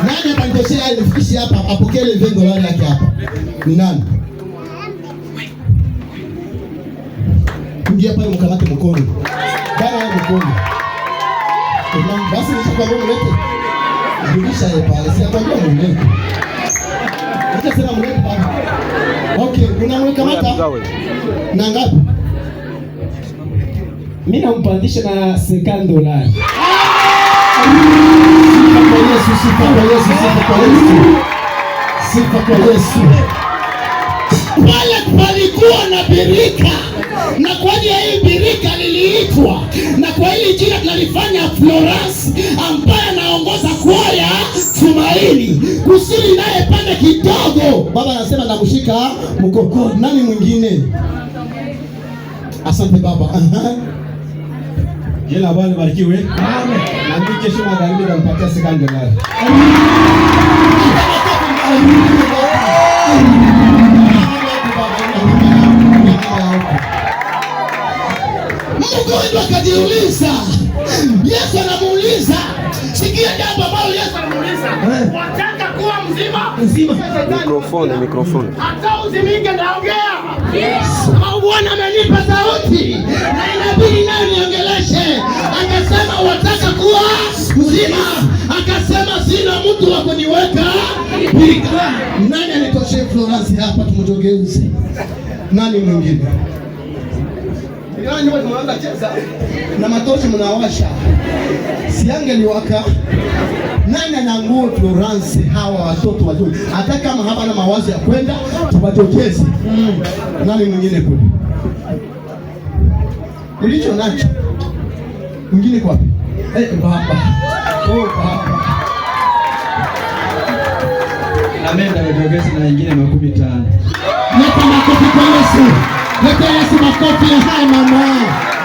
Nani atanitoshea nifikishe hapa apokee ile $20 yake hapa? Ni nani? Ingia pale mkamate mkono. Bana wewe mkono. Basi nishakwambia mlete. Rudisha yeye pale. Sikwambia mlete. Acha sema mlete pale. Okay, unamkamata? Na ngapi? Mimi nampandisha na $50. Sifa kwa Yesu. Pale palikuwa na birika, na kwa ajili ya hii birika liliitwa, na kwa hili jina tunalifanya Florence, ambaye anaongoza kwaya Tumaini. Kusudi naye pande kidogo. Baba anasema namshika mkono. Nani mwingine? Asante baba. Jina la Bwana libarikiwe. Amen. Na mimi kesho magharibi nitampatia $50. Mgonjwa akajiuliza, Yesu anamuuliza, sikia jambo ambalo Yesu anamuuliza, wataka kuwa mzima? Mikrofoni. Hata uziminge naongea. Yes. Bwana amenipa sauti na inabidi nayo niongeleshe. Akasema wataka kuwa mzima. Akasema sina mtu wa kuniweka birika. Nani anitoshe Florence hapa tumtogeuze? Nani mwingine? Ndio tunaanza cheza na matoshi mnawasha. Siange liwaka. Nani anaangua Florence hawa watoto wazuri? Hata kama hapana mawazo ya kwenda tubajokeze. Nani mwingine kule? Ulicho nacho. Mwingine kwa wapi? Baba. Baba. Amenda bajokeze na nyingine 50. Leta makofi kwa Yesu. Leta Yesu makofi ya haya mama.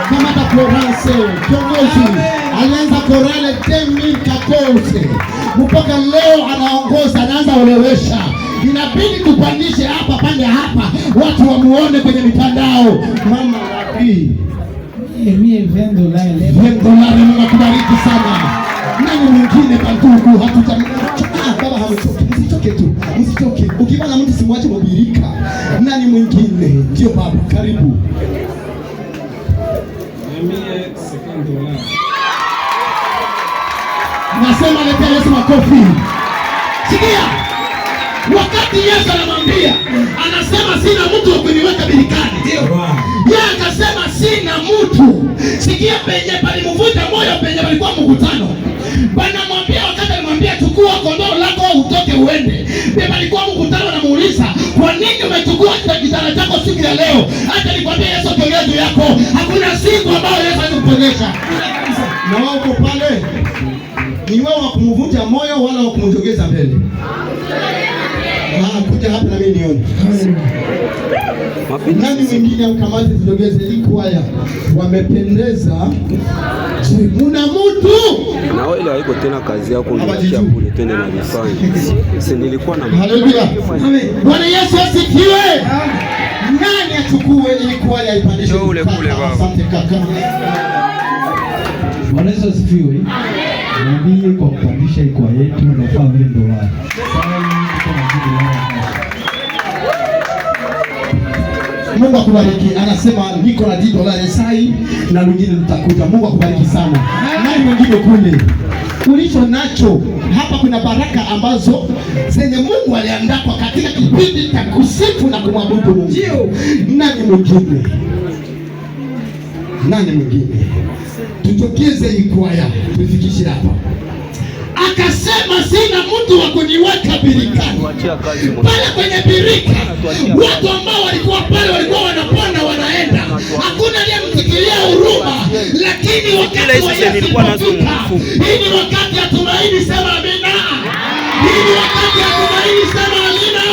Kama ta Florence, kiongozi. Alianza korale 2014. Mpaka leo anaongoza, anaanza olewesha. Inabidi tupandishe hapa pande hapa. Watu wamuone kwenye mitandao. Mama rabi. Mimi $20. Mungu akubariki sana. Nani mwingine bandugu baba hamechoki. Msichoke. Ukibana mtu simwache mubirika. Nani mwingine? Ndio baba, karibu. Mimi $50. Nasema leta Yesu makofi. Sikia. Wakati Yesu anamwambia, anasema sina mtu wa kuniweka birikani. Ndio. Yeye akasema sina mtu. Sikia penye palimvuta moyo penye palikuwa mkutano. Bwana mwambia wakati alimwambia chukua kondoo lako utoke uende. Pia palikuwa mkutano anamuuliza, "Kwa nini umechukua kitana chako siku ya leo?" Hata nikwambia Yesu akiongea juu yako, hakuna siku ambayo Yesu hatakuponyesha. Na wao uko pale. Ni wao wa kumvunja moyo wala wa kumjogeza mbele. Kuja hapa na mimi nione. Nani mwingine ukamate tujogeze liko haya. Wamependeza. Muna mtu. Na wewe ile haiko tena kazi yako ndio kule tena na vifanye. Si nilikuwa na Haleluya. Amen. Bwana Yesu asifiwe. Nani achukue liko haya ipandishe kule baba. Asante kaka. Bwana Yesu asifiwe. Nabii kwa kupandisha iko yetu na $50. Mungu akubariki. Anasema niko na $10 sai na lingine litakuja. Mungu akubariki sana. Nani mwingine kule? Ulicho nacho hapa kuna baraka ambazo zenye Mungu aliandaa kwa katika kipindi cha kusifu na kumwabudu Mungu. Nani mwingine? Nani mwingine? Tutokeze hii kwaya tufikishe hapa. Akasema sina mtu wa kuniweka birikani. Pale kwenye birika watu ambao walikuwa pale walikuwa wanapanda wanaenda. Hakuna aliyemsikilia huruma, lakini wakati wa Yesu ilipofika, hii ni wakati ya tumaini, sema amina. Hii ni wakati ya tumaini, sema amina.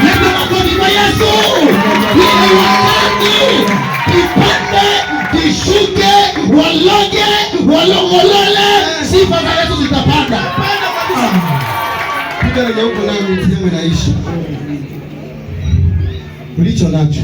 Leta makofi kwa Yesu. Hii ni wakati kipande kishuke, waloge, walongolole, sifa za Yesu zitapanda. Piga na huko nayo mtimu inaishi. Ulicho nacho